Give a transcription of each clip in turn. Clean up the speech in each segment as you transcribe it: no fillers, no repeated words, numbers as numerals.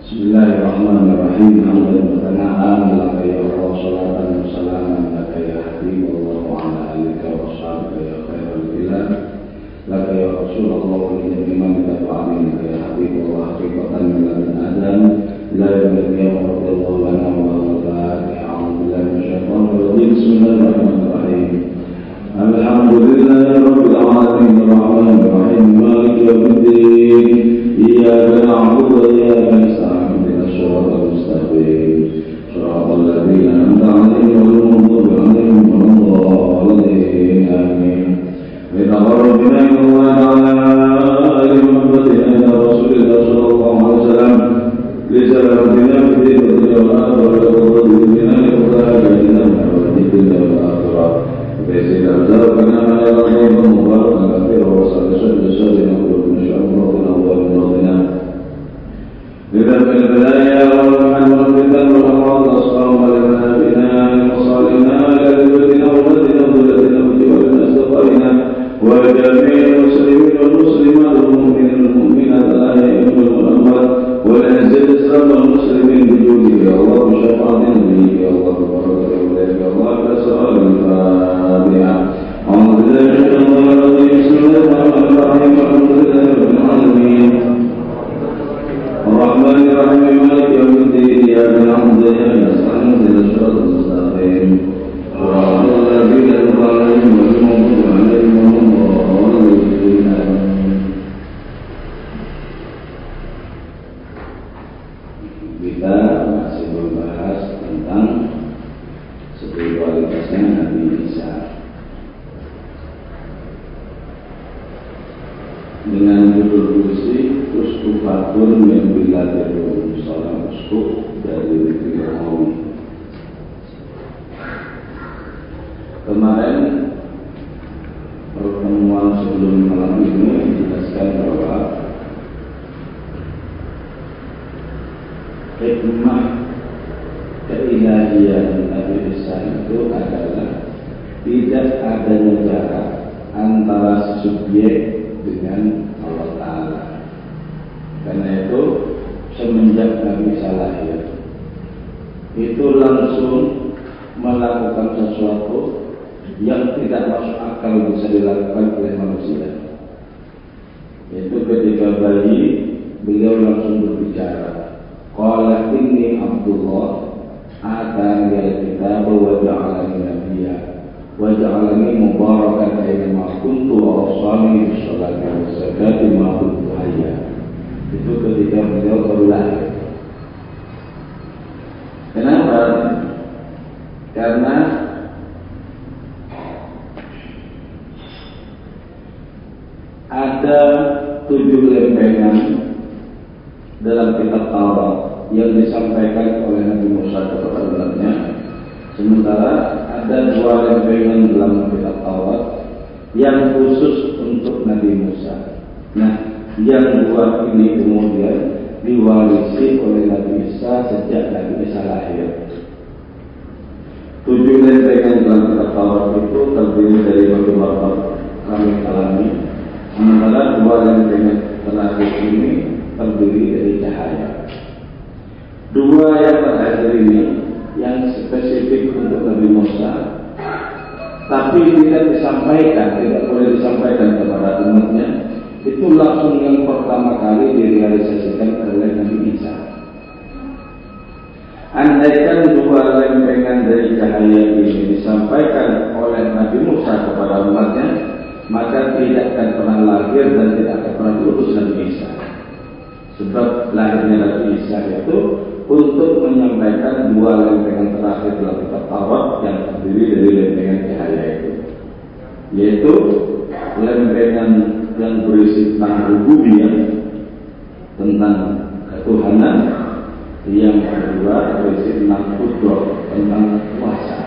Bismillahirrahmanirrahim. Alhamdulillah ya Allah, salatan wa salaman laka ya Habibullah wa ala alika wa sahbika ya khairul bilad. Laka ya Rasulullah wa min imam ta'amin ya Habibullah haqiqatan min adam la yamliku radiyallahu lana wa barakatuh. Alhamdulillah minasyaitonir rajim. Bismillahirrahmanirrahim. Alhamdulillahi rabbil alamin arrahmanir rahim maliki yaumiddin. Iyyaka na'budu wa iyyaka nasta'in ihdinas siratal mustaqim siratal ladzina an'amta 'alaihim ghairil maghdubi 'alaihim waladdallin amin. Wa taqarrabna ila Allah ta'ala Rasulullah sallallahu alaihi wasallam li salatina fi dunya wal akhirah wa dunya wa akhirah. Bismillah ar-Rahman ar-Rahim. Mubarak al-akhir wa sallallahu بذنب البلايا والمحن والفتن والأمراض والأسقام ولمنابنا وصالنا لذبتنا وولدنا وذلتنا وجوالنا استقرنا وجميع المسلمين والمسلمات والمؤمنين والمؤمنات الأحياء والأموات وننزل الإسلام والمسلمين بجوده يا الله بشفاعة نبيك يا الله ببركة أولئك يا الله كسر الفاتحة. أعوذ بالله من الشيطان الرجيم. بسم الله الرحمن الرحيم. الحمد لله رب العالمين الرحمن الرحيم مالك يوم الدين. إياك نعبد وإياك نستعين اهدنا الصراط المستقيم صراط الذين أنعمت عليهم غير المغضوب عليهم ولا الضالين. Kita masih membahas tentang spiritualitasnya Nabi Isa dengan judul puisi Uskufatun min biladil seorang uskuf dari Romawi. Kemarin pertemuan sebelum malam ini dijelaskan bahwa hikmah keilahian Nabi Isa itu adalah tidak adanya jarak antara subjek dengan Allah Ta'ala. Karena itu semenjak Nabi Isa lahir itu langsung melakukan sesuatu yang tidak masuk akal bisa dilakukan oleh manusia. Yaitu ketika bayi beliau langsung berbicara, qala inni Abdullah atani al-kitab wa ja'alani nabiyya wa ja'alani mubarakan aina kuntu wa awsani bis-sholati was-zakati ma kuntu hayya. Itu ketika beliau baru lahir. Kenapa? Karena ada 7 lempengan dalam kitab Taurat yang disampaikan oleh Nabi Musa kepada umatnya. Sementara ada 2 lempengan dalam kitab Taurat yang khusus untuk Nabi Musa. Nah, yang 2 ini kemudian diwarisi oleh Nabi Isa sejak Nabi Isa lahir. 7 lempengan dalam kitab Taurat itu terdiri dari beberapa kami alami. Sementara 2 lempengan terakhir ini terdiri dari cahaya. 2 yang terakhir ini yang spesifik untuk Nabi Musa, tapi tidak disampaikan, tidak boleh disampaikan kepada umatnya. Itu langsung yang pertama kali direalisasikan oleh Nabi Isa. Andaikan 2 lempengan dari cahaya ini disampaikan oleh Nabi Musa kepada umatnya, maka tidak akan pernah lahir dan tidak akan pernah diutus Nabi Isa. Sebab lahirnya Nabi Isa itu untuk menyampaikan 2 lempengan terakhir dalam kitab Taurat yang terdiri dari lempengan cahaya itu, yaitu lempengan yang berisi tentang rububiyah, tentang ketuhanan, yang kedua berisi tentang qudrah, tentang kuasa.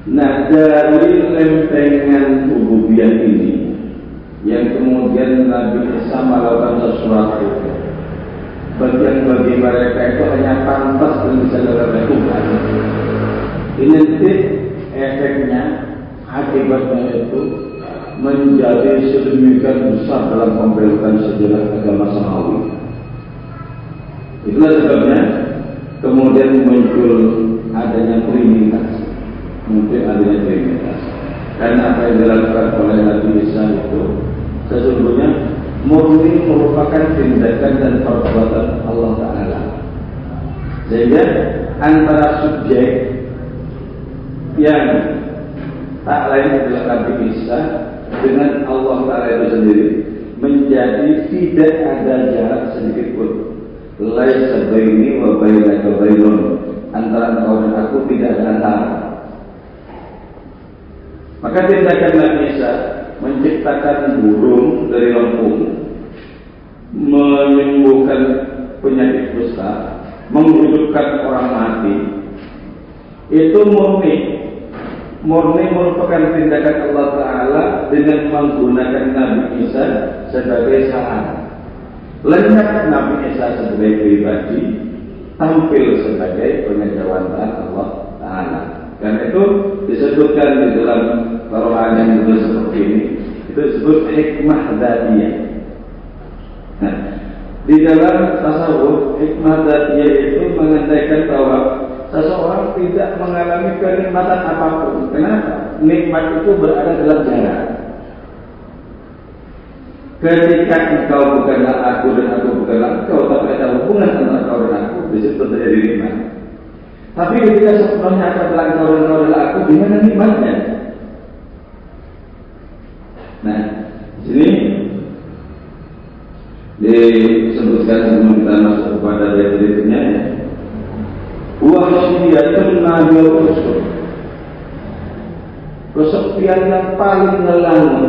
Nah, dari lempengan rububiyah ini yang kemudian Nabi Isa melakukan sesuatu bagi mereka itu hanya pantas dan bisa dilakukan Tuhan. Ini efeknya, akibatnya itu menjadi sedemikian besar dalam pembelokan sejarah agama samawi. Itulah sebabnya kemudian muncul adanya trinitas, karena apa yang dilakukan oleh Nabi Isa itu sesungguhnya murni merupakan tindakan dan perbuatan Allah Ta'ala, sehingga antara subjek yang tak lain adalah Nabi Isa dengan Allah Ta'ala itu sendiri menjadi tidak ada jarak sedikit pun. Laisa baini wa bainaka bainun, antara engkau dan aku tidak ada antara. Maka tindakan Nabi Isa menciptakan burung dari lempung, menyembuhkan penyakit kusta, menghidupkan orang mati, itu murni merupakan tindakan Allah Ta'ala dengan menggunakan Nabi Isa sebagai sarana. Lenyap Nabi Isa sebagai pribadi, tampil sebagai pengejawantahan Allah Ta'ala. Karena itu disebutkan di dalam Quran yang itu seperti ini, itu disebut hikmah dzatiyah. Nah, di dalam tasawuf hikmah dzatiyah itu mengatakan bahwa seseorang tidak mengalami kenikmatan apapun. Kenapa? Nikmat itu berada dalam jarak. Ketika engkau bukanlah aku dan aku bukanlah engkau, tapi ada hubungan antara engkau dan aku, di situ terjadi nikmat. Tapi ketika sepenuhnya adalah engkau dan engkau adalah aku, di mana nikmatnya? Nah, di sini disebutkan sebelum kita masuk kepada ayat berikutnya, wahsyiyatun nabil usul, kesepian yang paling ngelamun,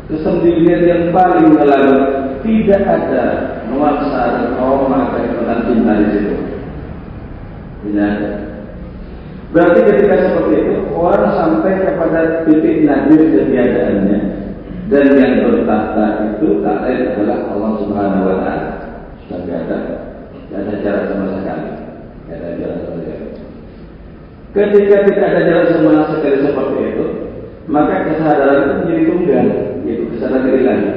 kesendirian yang paling ngelamun, tidak ada nuansa dan aroma kenikmatan cinta di situ. Tidak ada. Berarti ketika seperti itu orang sampai kepada titik nadir ketiadaannya, dan yang bertahta itu tak lain adalah Allah Subhanahu Wa Taala. Sudah tidak ada jarak sama sekali. Tidak ada jarak sama sekali. Ketika tidak ada jarak sama sekali seperti itu, maka kesadaran itu menjadi tunggal, yaitu kesadaran ilahi.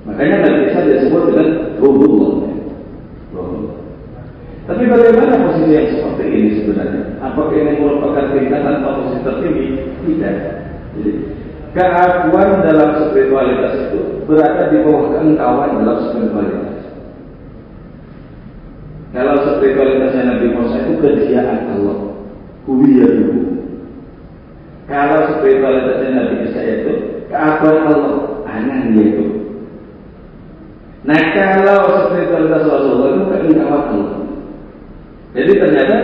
Makanya Nabi Isa disebut dengan Ruhullah. Tapi bagaimana posisi yang seperti ini sebenarnya? Apakah ini merupakan tingkatan atau posisi tertinggi? Tidak. Jadi, keakuan dalam spiritualitas itu berada di bawah keengkauan dalam spiritualitas. Kalau spiritualitasnya Nabi Musa itu kejiaan Allah, huwiyatuhu. Kalau spiritualitasnya Nabi Isa itu keakuan Allah, angan itu. Nah, kalau spiritualitas Rasulullah itu keengkauan Allah. Jadi ternyata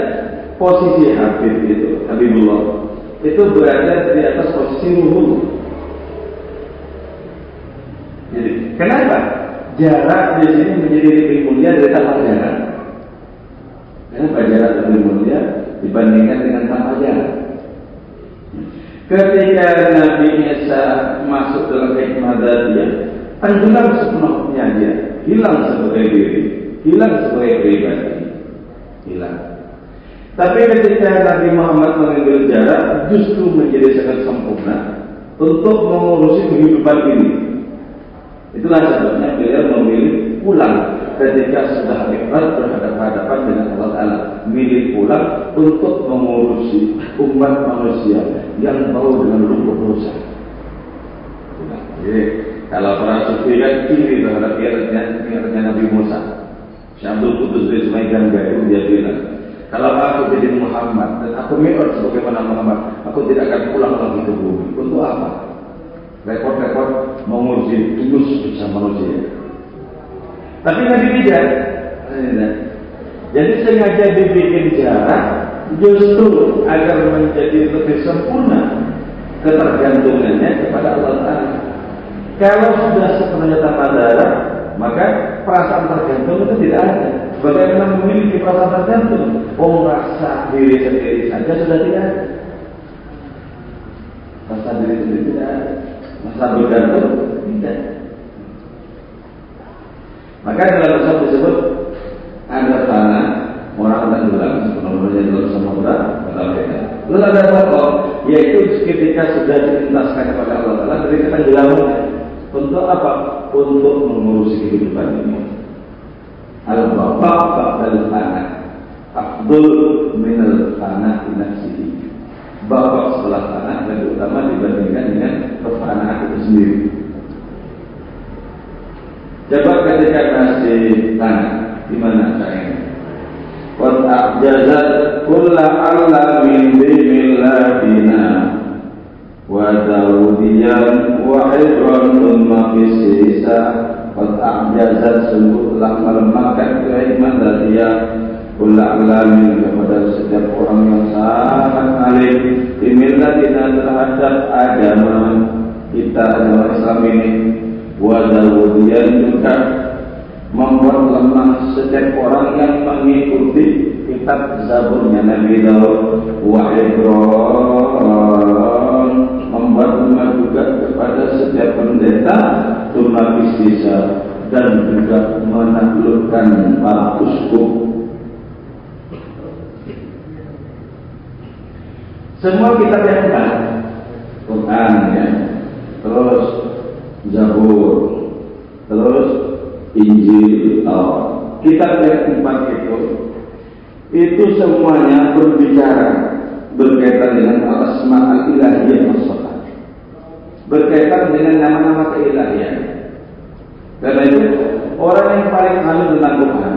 posisi Habib itu, Habibullah, itu berada di atas posisi Ruhullah. Jadi kenapa jarak di sini menjadi lebih mulia dari tanpa jarak? Kenapa jarak lebih mulia dibandingkan dengan tanpa jarak? Ketika Nabi Isa masuk dalam hikmah dzatiyah, tenggelam sepenuhnya dia, hilang sebagai diri, hilang sebagai pribadi. Hilang. Tapi ketika Nabi Muhammad mengambil jarak, justru menjadi sangat sempurna untuk mengurusi kehidupan ini. Itulah sebabnya beliau memilih pulang ketika sudah ikhlas berhadapan dengan Allah Ta'ala, milih pulang untuk mengurusi umat manusia yang bau dengan lumpur dosa. Jadi kalau para sufi kan kiri terhadap kiratnya Nabi Musa. Syabdul Qudus dari Sungai Gangga itu dia bilang, kalau aku jadi Muhammad dan aku mi'raj sebagaimana Muhammad, aku tidak akan pulang lagi ke bumi. Untuk apa? Repot-repot mengurusi tulus bersama manusia. Tapi Nabi tidak. Jadi sengaja dibikin jarak justru agar menjadi lebih sempurna ketergantungannya kepada Allah Ta'ala. Kalau sudah sepenuhnya tanpa jarak, maka perasaan tergantung itu tidak ada. Bagaimana memiliki perasaan tergantung? Merasa diri sendiri saja sudah tidak ada. Rasa diri sendiri tidak ada. Rasa bergantung tidak. Maka dalam bahasa disebut ada tanah orang tenggelam sepenuhnya dalam samudra dalam beda. Lalu ada pokok, yaitu ketika sudah dilintaskan kepada Allah ketenggelamnya. Untuk apa? Untuk mengurus kehidupan ini. Al-bapak ba'dal anak afdul minal anak nafsihi. Bapak setelah anak lebih utama dibandingkan dengan anak itu sendiri. Coba ketika kasih tanah, di mana caranya? Qad a'jazat kulla alamin bimilladina wa dawudiyan wa hidran thumma fisisa. Qad a'jazat sungguhlah melemahkan keimanan dia kulla alamin kepada setiap orang yang sangat alim bimilladina terhadap agama kita, agama Islam ini. Wadawudian juga membuat lemah setiap orang yang mengikuti kitab Zaburnya Nabi Daud. Wa Ibron membuat lemah juga kepada setiap pendeta Tuna Istisa dan juga menaklukkan para uskup. Semua kitab yang baik, Quran ya, terus Zabur, terus Injil, kitab yang 4 itu semuanya berbicara berkaitan dengan al-asma al-ilahiyah as-sifat, berkaitan dengan nama-nama keilahian. Karena itu orang yang paling alim tentang Quran,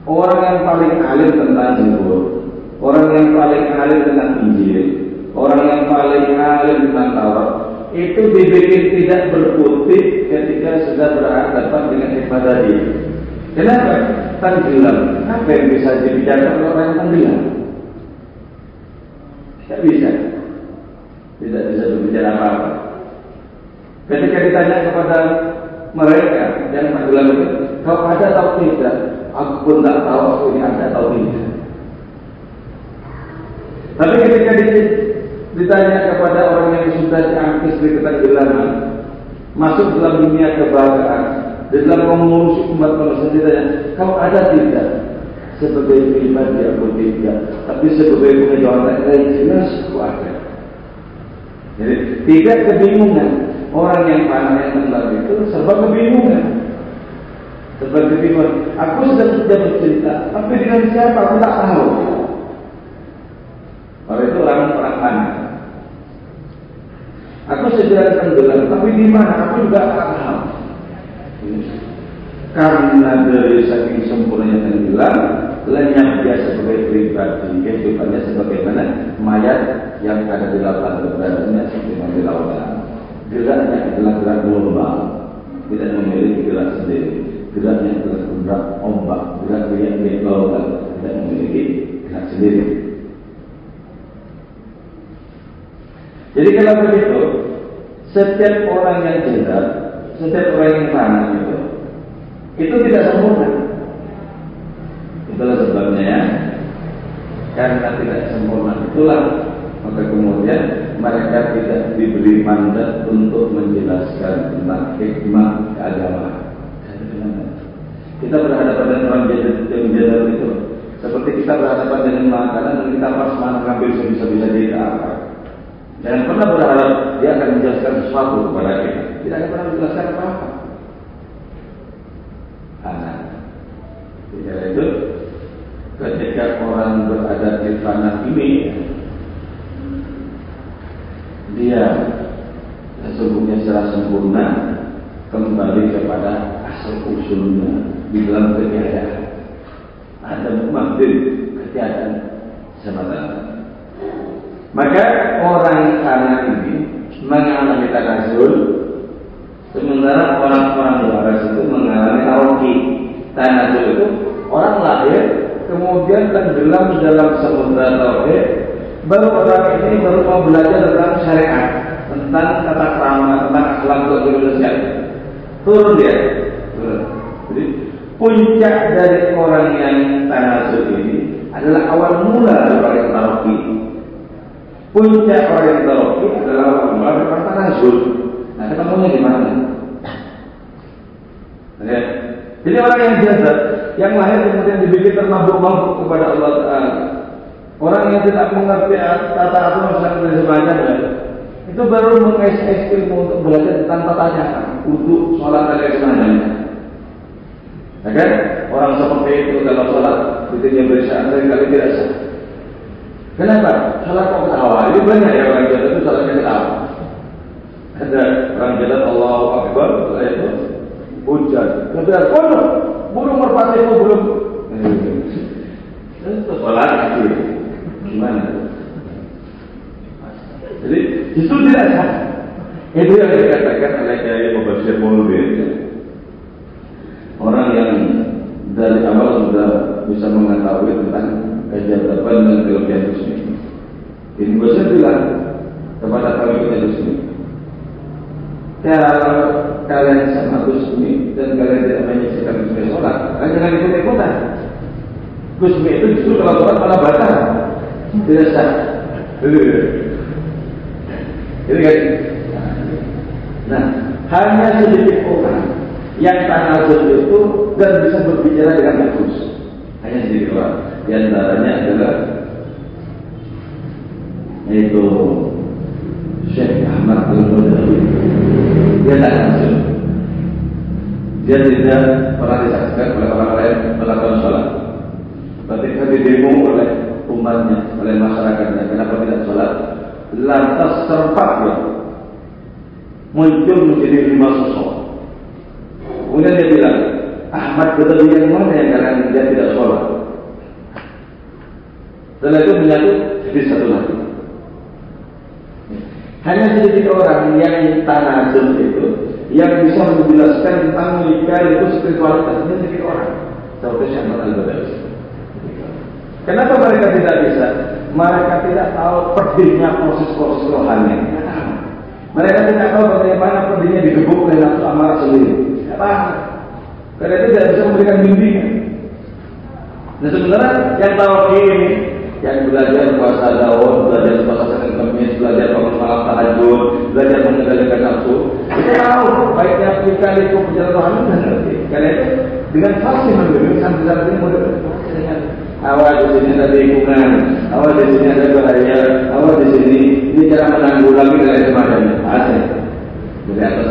orang yang paling alim tentang Zabur, orang yang paling alim tentang Injil, orang yang paling alim tentang Taurat, itu dibikin tidak berputih ketika sudah berhadapan dengan ibadah dia. Kenapa? Tenggelam. Apa yang bisa dibicarakan oleh orang yang tenggelam? Tidak bisa. Tidak bisa berbicara apa-apa. Ketika ditanya kepada mereka yang tenggelam itu, kau ada atau tidak? Aku pun tak tahu aku ini ada atau tidak. Tapi ketika ditanya kepada orang yang sudah diangkis di ketenggelaman, masuk dalam dunia kebahagiaan, dalam mengurus umat manusia, ditanya, kau ada tidak? Sebagai pribadi aku tidak, tapi sebagai pengejawan lain jelas aku ada. Jadi tidak kebingungan. Orang yang panah yang tenggelam itu serba kebingungan. Serba kebingungan. Aku sudah bercerita, tapi dengan siapa aku tak tahu. Kalau itu orang panah. Aku segera tenggelam, tapi di mana? Aku juga tak tahu. Karena dari saking sempurnanya tenggelam, lenyap dia sebagai pribadi, kehidupannya sebagaimana mayat yang ada di lautan keberadaannya seperti di lautan. Geraknya adalah gerak gelombang, tidak memiliki gerak sendiri. Geraknya adalah gerak ombak, gerak di lautan, tidak memiliki gerak sendiri. Jadi kalau begitu, setiap orang yang jahat, setiap orang yang panas itu tidak sempurna. Itulah sebabnya ya, karena tidak sempurna itulah maka kemudian mereka tidak diberi mandat untuk menjelaskan tentang hikmah keagamaan. Kita berhadapan dengan orang jahat itu seperti kita berhadapan dengan makanan dan kita pas mengambil sebisa-bisa dia apa. Jangan pernah berharap dia akan menjelaskan sesuatu kepada kita. Tidak akan pernah menjelaskan apa-apa. Karena itu ketika orang berada di tanah ini, dia sesungguhnya secara sempurna kembali kepada asal usulnya di dalam ketiadaan. Ada makdir ketiadaan semata. Maka orang tanah ini mengalami tanazul, sementara orang-orang waras itu mengalami taroki. Tanazul itu orang lahir kemudian tenggelam dalam samudra tauhid, baru orang ini baru mau belajar tentang syariat, tentang tata krama, tentang akhlak manusia. Turun dia. Jadi puncak dari orang yang tanazul ini adalah awal mula dari taroki. Puncak orang yang taroki adalah awal mula dari tanazul. Nah, ketemunya di mana? Oke. Jadi orang yang jasad, yang lahir kemudian dibikin termabuk-mabuk kepada Allah Ta'ala, orang yang tidak mengerti tata aturan dan semacamnya, itu baru mengais ilmu untuk belajar tanpa tanya untuk sholat ada sebenarnya. Ya kan? Orang seperti itu dalam sholat itu bersyarat kali tidak sah. Kenapa? Sholat kok ketawa? Itu banyak ya orang jalan itu sholatnya ketawa. Ada orang jalan Allahu Akbar itu hujan. Kemudian burung merpati itu belum. Itu sholat itu gimana? Jadi itu tidak sah. Itu yang dikatakan oleh Kiai Mubashir Maulid. Orang yang dari awal sudah bisa mengetahui tentang kejahatan dan kelebihan Husni. Ini Mubashir bilang kepada pengikutnya Husni, kalau kalian sama Husni dan kalian tidak menyaksikan Husni sholat, kalian jangan ikut-ikutan. Husni itu justru kalau sholat malah batal, tidak sah. Jadi kan, nah hanya sedikit orang yang tanazul itu dan bisa berbicara dengan bagus, hanya sedikit orang. Di antaranya adalah yaitu Syekh Ahmad Al-Badawi. Dia tanazul, dia tidak pernah disaksikan oleh orang lain melakukan sholat. Ketika didemo oleh umatnya, oleh masyarakatnya, kenapa tidak sholat? Lantas serempak ya muncul menjadi 5 sosok. Kemudian dia bilang, Ahmad Badawi yang mana yang kalian dia tidak sholat? Setelah itu menyatu jadi satu lagi. Hanya sedikit orang yang tanazul itu yang bisa menjelaskan tentang menikah itu spiritualitasnya sedikit orang. Seperti Syekh Ahmad Al-Badawi. Kenapa mereka tidak bisa? Mereka tidak tahu pedihnya proses-proses rohani. Mereka tidak tahu bagaimana pedihnya digebuk oleh nafsu amarah sendiri. Tidak paham. Karena itu tidak bisa memberikan bimbingan. Nah sebenarnya yang tahu ini, yang belajar puasa Daud, belajar puasa Senin Kamis, belajar bangun malam tahajud, belajar mengendalikan nafsu, kita tahu baiknya aplikasi itu perjalanan rohani dan ngerti. Karena itu dengan fasih menurut sampai ini model awal di sini ada lingkungan, awal di sini ada bahaya, awal di sini ini cara menanggulangi dan semacamnya. Ada dari atas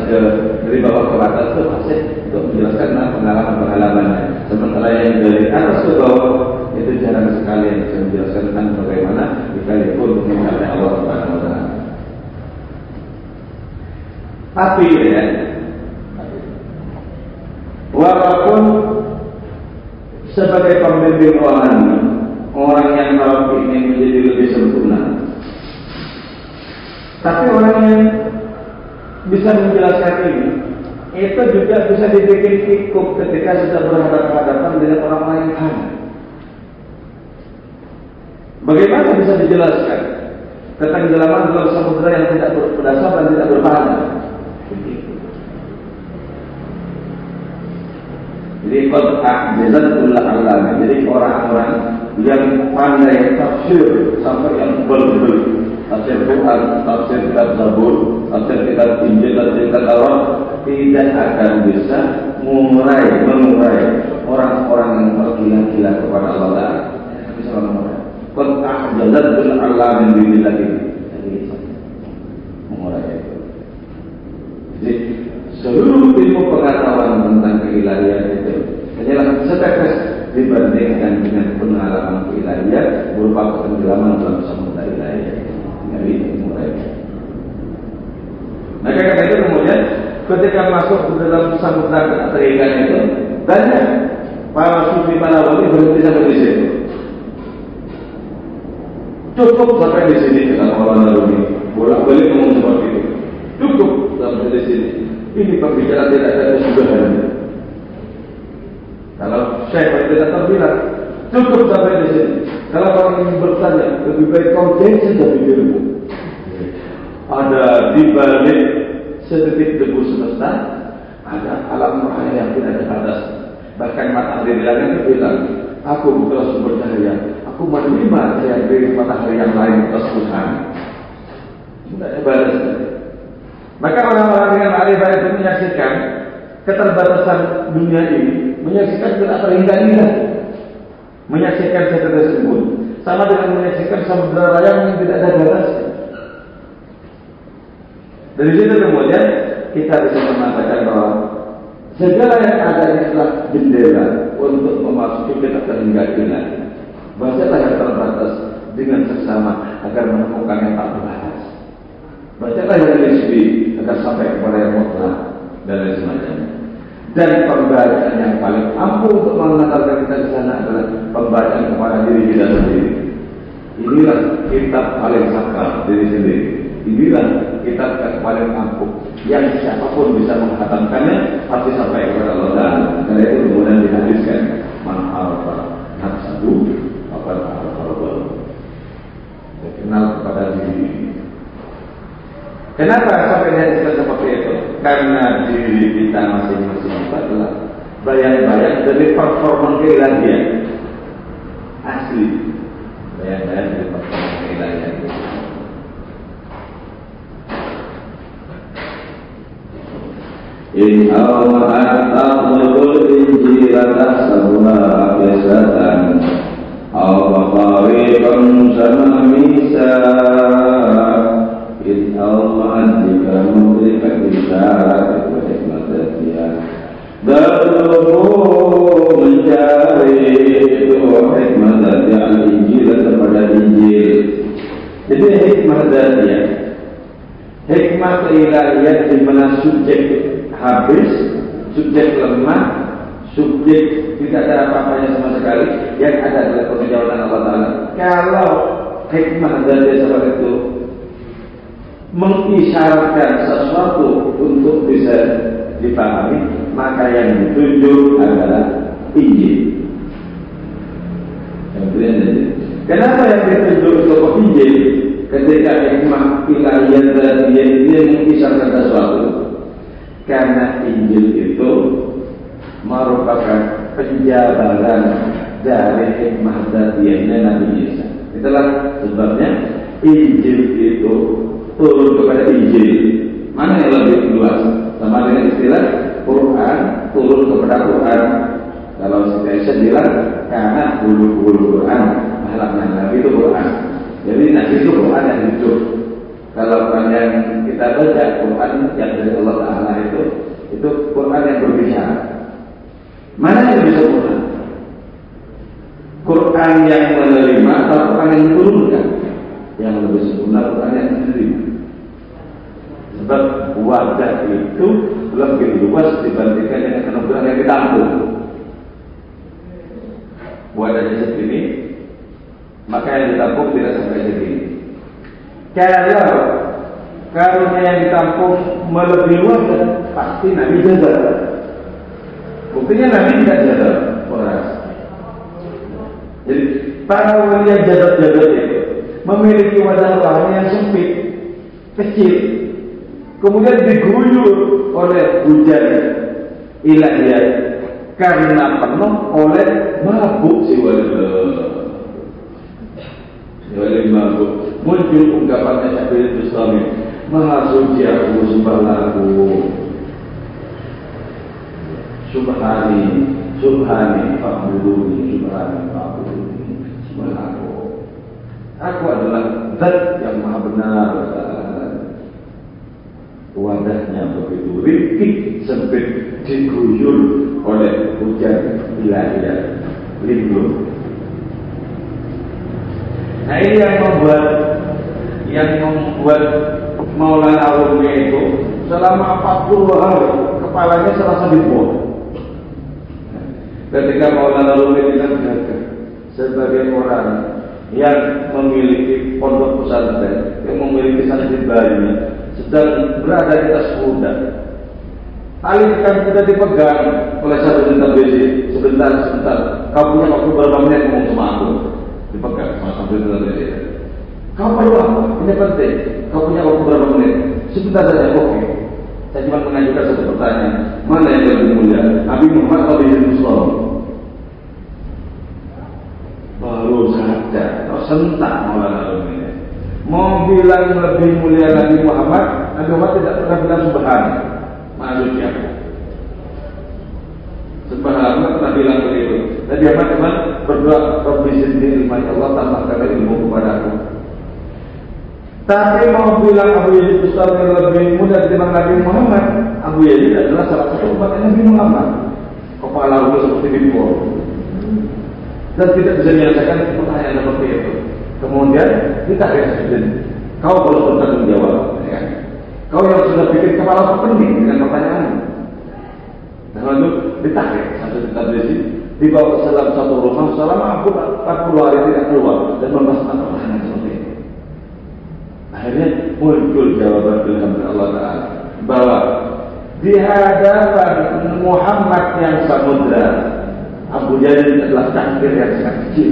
dari bawah ke atas itu pasti untuk menjelaskan pengalaman-pengalamannya. Sementara yang dari atas ke bawah itu jarang sekali yang bisa menjelaskan tentang bagaimana kita itu untuk mencapai Allah Subhanahu Wa Taala. Tapi ya, walaupun sebagai pembimbing orang yang tahu ingin menjadi lebih sempurna, tapi orang yang bisa menjelaskan ini itu juga bisa dibikin kikuk ketika sudah berhadapan-hadapan dengan orang lain kan. Bagaimana bisa dijelaskan ketenggelaman dalam samudera yang tidak berdasar dan tidak berpaham? Jadi qad'ajazatul alam. Jadi orang-orang yang pandai tafsir sampai yang berbeda, tafsir Quran, tafsir kitab Zabur, tafsir kitab Injil, tafsir kitab Taurat, tidak akan bisa mengurai orang-orang yang tergila-gila kepada Allah Taala. Tidak bisa mengurai. Qad'ajazatul alam billah ini. Mengurai itu. Jadi seluruh ilmu pengetahuan tentang keilahian itu hanyalah setetes dibandingkan dengan pengalaman keilahian berupa penjelaman dalam samudera ilahi dari ilmu mereka. Maka karena itu kemudian ketika masuk ke dalam samudera keilahian itu banyak para sufi para wali berhenti sampai di situ. Cukup sampai di sini kata orang Nabi, bolak-balik ngomong seperti itu. Cukup sampai di sini. Ini pembicaraan tidak ada kesudahannya. Kalau Syekh tidak terbilang, cukup sampai di sini. Kalau orang ingin bertanya, lebih baik kau jangan saja pikirmu. Ada di balik setitik debu semesta, ada alam rohani yang tidak ada batas. Bahkan matahari di langit itu bilang, aku bukanlah sumber cahaya, aku menerima cahaya dari matahari yang lain atas Tuhan. Tidak ada batasnya. Maka orang-orang yang arifah itu menyaksikan keterbatasan dunia ini, menyaksikan tidak terhingga-hingga, menyaksikan sesuatu tersebut sama dengan menyaksikan samudera raya yang tidak ada batasnya. Dari situ kemudian kita bisa mengatakan bahwa segala yang ada adalah jendela untuk memasuki kita keinginan. Bacalah yang terbatas dengan seksama agar menemukan yang tak terbatas. Bacalah yang nisbi agar sampai kepada yang mutlak dan lain semacamnya. Dan pembacaan yang paling ampuh untuk mengantarkan kita ke sana adalah pembacaan kepada diri kita sendiri. Inilah kitab paling sakral diri sendiri. Inilah kitab yang paling ampuh yang siapapun bisa menghatamkannya pasti sampai kepada Allah Taala. Karena itu kemudian dihabiskan man arafa nafsahu faqad arafa rabbahu. Kenal kepada diri. Kenapa sampai dihabiskan seperti itu? Karena diri kita masing-masing itu adalah bayang-bayang dari performa keilahian asli. Bayang-bayang dari performa keilahian. In awma'at aqlul injila tahsabuha abisatan awma'ariqan sama misa in awma'at jika memberikan isyarat wa hikmatnya berlubu mencari itu hikmatnya al-injil kepada injil. Jadi hikmatnya hikmat ilahiyah di mana subjek habis, subjek lemah, subjek tidak ada apa-apanya sama sekali, yang ada adalah pengejawaban Allah Ta'ala. Kalau hikmah dari seperti itu mengisyaratkan sesuatu untuk bisa dipahami, maka yang ditunjuk adalah Injil. Kenapa yang ditunjuk untuk Injil? Ketika hikmah ilahiyah dari dia mengisyaratkan sesuatu, karena Injil itu merupakan penjabaran dari hikmah dzatiyahnya Nabi Isa. Itulah sebabnya Injil itu turun kepada Injil. Mana yang lebih luas? Sama dengan istilah Quran turun kepada Quran. Kalau saya bilang karena bulu-bulu Quran, mahalnya Nabi itu Quran. Jadi Nabi itu Quran yang hidup. Kalau Quran yang kita baca, Quran yang dari Allah Ta'ala itu Quran yang berbicara. Mana yang lebih sempurna? Quran yang menerima atau Quran yang diturunkan? Yang lebih sempurna Quran yang menerima. Sebab wadah itu lebih luas dibandingkan dengan kenuburan yang ditampung. Wadahnya segini, maka yang ditampung tidak sampai segini. Kalau karunia yang ditampung melebihi luas, pasti Nabi jadal. Buktinya Nabi tidak jadal, orang. Jadi para wali yang jadal-jadal itu memiliki wadah rohani yang sempit, kecil, kemudian diguyur oleh hujan ilahiyah karena penuh oleh mabuk si wali mabuk. Muncul ungkapannya Syafi'i Bustami, Maha suci aku subhanahu, subhani, subhani, fa'buduni, subhani, fa'buduni, subhanahu. Aku adalah zat yang maha benar. Wadahnya begitu rikik, sempit, diguyur oleh hujan ilahiyah lindung. Nah ini yang membuat Maulana Rumi itu selama 40 hari kepalanya serasa dibuang. Ketika Maulana Rumi ditanyakan sebagai orang yang memiliki pondok pesantren, yang memiliki santri bayinya, sedang berada di atas kuda. Tali kan sudah dipegang oleh satu tabisi. Sebentar. Kau punya waktu berapa menit ngomong sama aku? Dipegang sama satu tabisi. Kau perlu apa? Ini penting. Kau punya waktu berapa menit? Sebentar saja. Oke. Saya cuma mengajukan satu pertanyaan. Mana yang lebih mulia? Nabi Muhammad atau Nabi Islam? Baru saja. Kau sentak Maulana Rumi. Mau bilang lebih mulia Nabi Muhammad tidak pernah bilang subhan. Maksud siapa? Subhanallah pernah bilang begitu. Nabi Muhammad cuma berdoa, Rabbi zidni ilma, Allah tambahkan ilmu kepada aku. Tapi mau bilang Abu Yazid Bustami lebih muda dibanding Nabi Muhammad, Abu Yazid adalah salah satu umat Nabi Muhammad. Kepala Abu seperti bimbo. Dan tidak bisa menyelesaikan pertanyaan seperti itu. Kemudian kita resisten. Kau kalau bertanggung jawab, ya. Kau yang sudah bikin kepala pening dengan pertanyaan. Dan lalu ditarik satu tradisi, dibawa ke dalam satu rumah selama 40 hari tidak keluar dan membahas pertanyaan seperti itu. Akhirnya muncul jawaban dari Allah Taala bahwa di hadapan Muhammad yang samudra, Abu Jahal adalah kafir yang sangat kecil.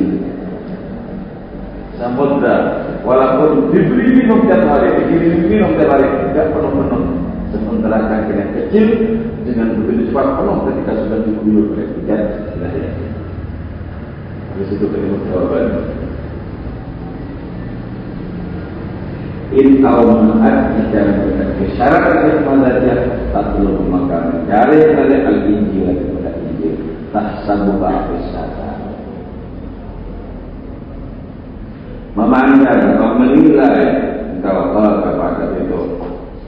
Samudra, walaupun diberi minum tiap hari, tidak penuh-penuh. Sementara kafir yang kecil dengan begitu cepat penuh ketika sudah diguyur oleh hujan. Di situ kalimat jawaban. In kaumat bicara berkata syarat kepada tak perlu makan. Cari pada al-Injil kepada Injil. Tak sanggup berkata. Memandang atau menilai kalau kepada itu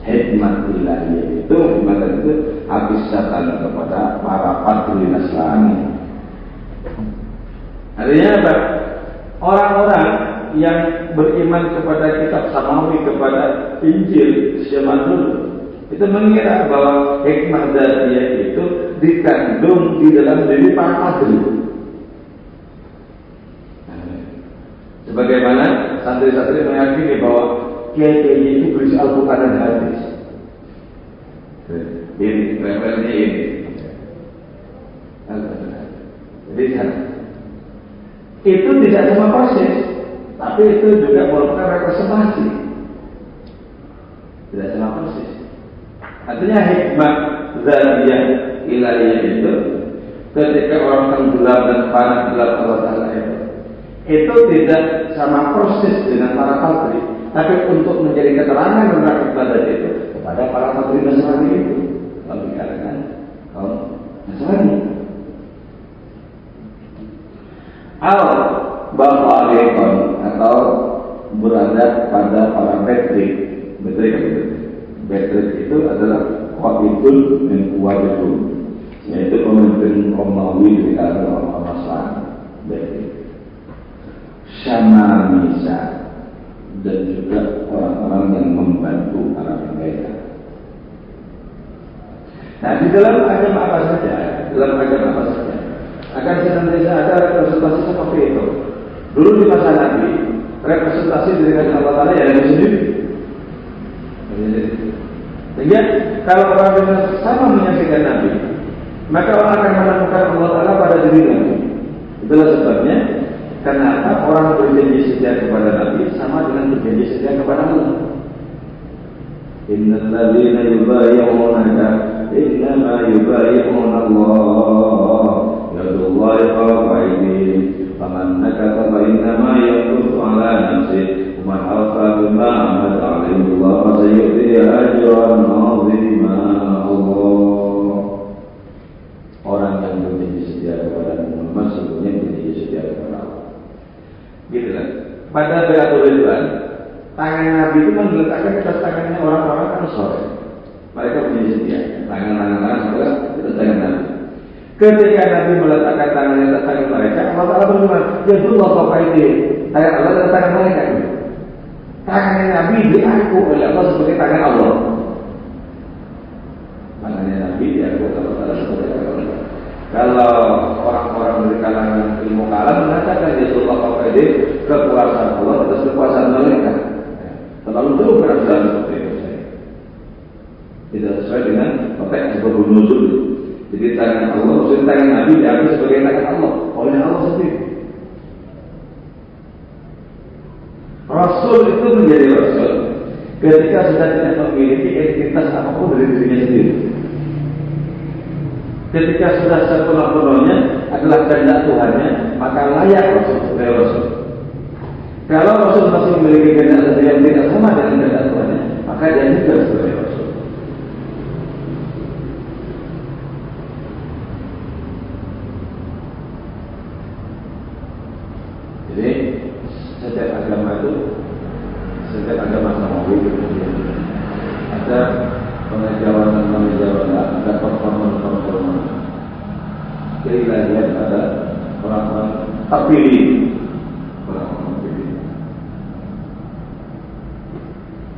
hikmat ilahi itu habis setan kepada para patri Nasrani. Artinya apa? Orang-orang yang beriman kepada kitab Samawi, kepada Injil zaman dulu, itu mengira bahwa hikmah dzatiyah itu dikandung di dalam diri para patri. Sebagaimana santri-santri meyakini bahwa kiai-kiai itu berisi Al-Quran dan hadis. Ini referensinya ini. Jadi itu tidak sama persis, tapi itu juga merupakan representasi. Tidak sama persis. Artinya hikmah dzatiyah ilahiyah itu ketika orang tenggelam dan panas dalam Allah Taala itu tidak sama persis dengan para patri, tapi untuk menjadi keterangan tentang ibadat itu kepada para patri Nasrani itu, lalu dikatakan kaum Nasrani. Al-Baharikon atau berada pada para Betrik. Betrik itu adalah Qaidul dan Qaidul, yaitu pemimpin Romawi di kalangan orang Nasrani. Betrik, Syamamisa, dan juga orang-orang yang membantu para pendeta. Nah, di dalam agama apa saja, akan senantiasa ada representasi seperti itu. Dulu di masa Nabi, representasi dari Allah Taala ya Nabi sendiri. Sehingga kalau orang sama menyaksikan Nabi, maka orang akan menemukan Allah Taala pada diri Nabi. Itulah sebabnya kenapa orang berjanji setia kepada Nabi sama dengan berjanji setia kepada Allah. Innal ladzina yubayyi'unaka innama yubayyi'una Allah. Yadullahi fawqa aydihim faman nakatha fa innama yanqutu 'ala nafsihi wa man awfa bima 'ahada 'alaihi Allah fa sayu'tihi ajran 'azima. Orang yang berjanji setia kepada Muhammad sebetulnya berjanji setia kepada Allah. Gitulah. Pada Baiatul Ridwan, tangan Nabi itu diletakkan di atas tangannya orang-orang Ansor. Mereka punya setia. Tangan-tangan sebelah di atas tangan Nabi. Ketika Nabi meletakkan tangannya di atas tangan mereka, Allah Taala berfirman, "Yadullah fawqa aydihim." Tangan Allah di atas tangan mereka. Tangannya Nabi diaku oleh Allah sebagai tangan Allah. Tangannya Nabi diaku oleh Allah Taala sebagai tangan Allah. Kalau orang-orang dari kalangan ilmu kalam mengatakan Yadullah fawqa aydihim, kekuasaan Allah atas kekuasaan mereka. Terlalu jauh berasal seperti itu. Tidak sesuai dengan konteks sebelum nuzul. Jadi tangan Allah, maksudnya tangan Nabi diambil sebagai tangan Allah oleh Allah sendiri. Rasul itu menjadi Rasul ketika sudah tidak memiliki identitas apapun dari dirinya sendiri. Ketika sudah sepenuh-penuhnya adalah kehendak Tuhannya, maka layak Rasul sebagai Rasul. Kalau Rasul masih memiliki kehendak sendiri yang tidak sama dengan kehendak Tuhannya, maka dia juga sebagai Rasul. Jadi setiap agama keilahian pada orang-orang terpilih, orang-orang terpilih.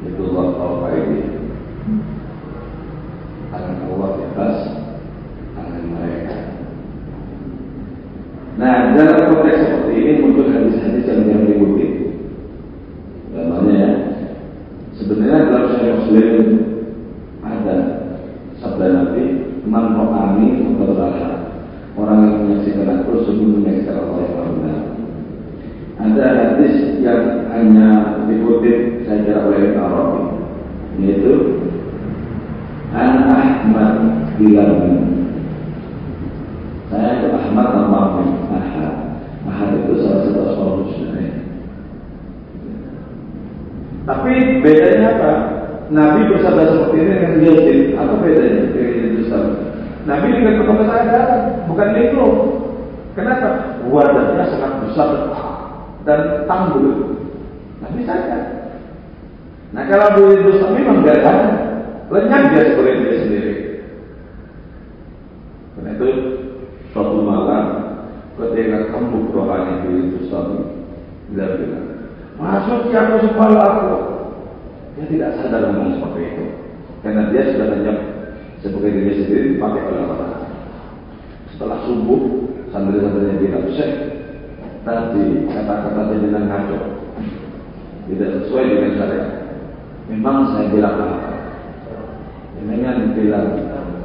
Itu Allah tahu ini. Tangan Allah di atas tangan mereka. Nah, dalam konteks seperti ini muncul hadis-hadis yang mengikuti. Namanya ya, sebenarnya dalam Sahih Muslim ada sabda Nabi, "Man ra'ani faqad ra'a." Orang yang menyaksikan aku sungguh menyaksikan Allah yang Maha Benar. Ada hadis yang hanya dikutip saya kira oleh Ibnu Arabi, yaitu An Ahmad bilang, saya itu Ahmad nama Ahad. Ahad itu salah satu asmaul husna. Tapi bedanya apa? Nabi bersabda seperti ini dengan Yazid. Apa bedanya dengan Yazid? Nabi dengan pertama saya bukan itu. Kenapa? Wadahnya sangat besar dan tanggul. Nabi saya. Nah kalau Yazid memang tidak ada, lenyap dia sebagai dia sendiri. Karena itu suatu malam ketika kembuk rohani Yazid dia bilang, masuk siapa kepala aku. Dia tidak sadar ngomong seperti itu, karena dia sudah lenyap sebagai diri sendiri dipakai oleh Allah. Setelah subuh, santri-santrinya bilang, Syekh, tadi kata-kata jenengan ngaco, tidak sesuai dengan syariat. Memang saya bilang apa? Jenengan bilang,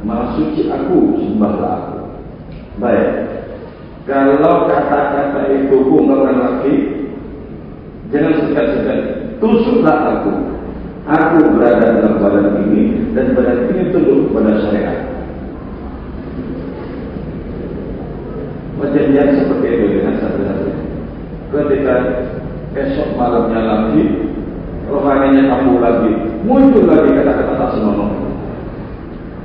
maha suci aku, sembahlah aku. Baik, kalau kata-kata itu bukan lagi, jangan segan-segan, tusuklah aku. Aku berada dalam badan ini dan badan ini tunduk kepada syariat. Perjanjian seperti itu dengan satu-satu. Ketika esok malamnya lagi, rohaninya kambuh lagi, muncul lagi kata-kata tak senonoh.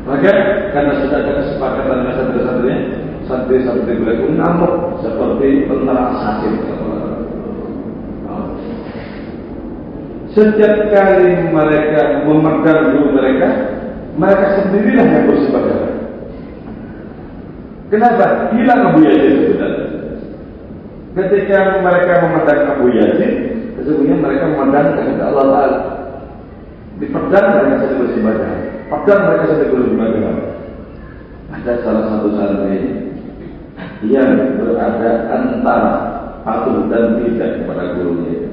Maka karena sudah ada kesepakatan dengan santri-santrinya, santri-santri beliau ngamuk seperti tentara assassin. Setiap kali mereka memegang dulu mereka sendirilah yang bersebagainya. Kenapa? Hilang Abu Yazid sebenarnya. Ketika mereka memandang Abu Yazid, sesungguhnya mereka memandang kepada Allah Ta'ala. Di pedang mereka sedang bersebagainya. Pedang mereka sedang bersebagainya. Ada salah satu santri yang berada antara patuh dan tidak kepada gurunya.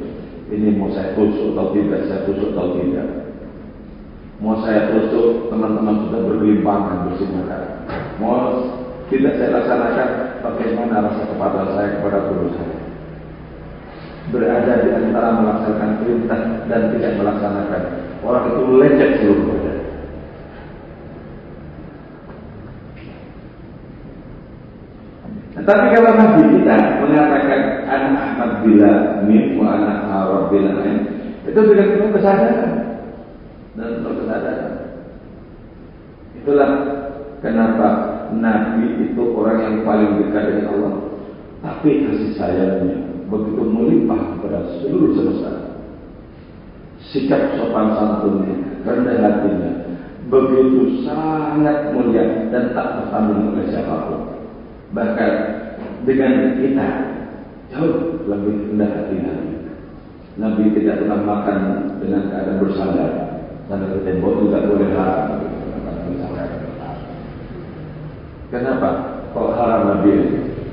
Ini mau saya tusuk atau tidak, saya tusuk atau tidak. Mau saya tusuk, teman-teman sudah bergelimpangan bersihkan. Mau tidak saya laksanakan, bagaimana rasa kepada saya kepada guru saya. Berada di antara melaksanakan perintah dan tidak melaksanakan. Orang itu lecet seluruh badan. Tapi kalau Nabi kita mengatakan anak Ahmad bila min wa anak Harab bila lain, itu dengan penuh kesadaran dan penuh kesadaran. Itulah kenapa Nabi itu orang yang paling dekat dengan Allah. Tapi kasih sayangnya begitu melimpah kepada seluruh semesta. Sikap sopan santunnya, rendah hatinya, begitu sangat mulia dan tak tertanding oleh siapapun. Bahkan dengan kita jauh lebih rendah hati Nabi. Nabi tidak pernah makan dengan keadaan bersandar. Sandar ke tembok juga boleh haram. Kenapa? Kok haram Nabi?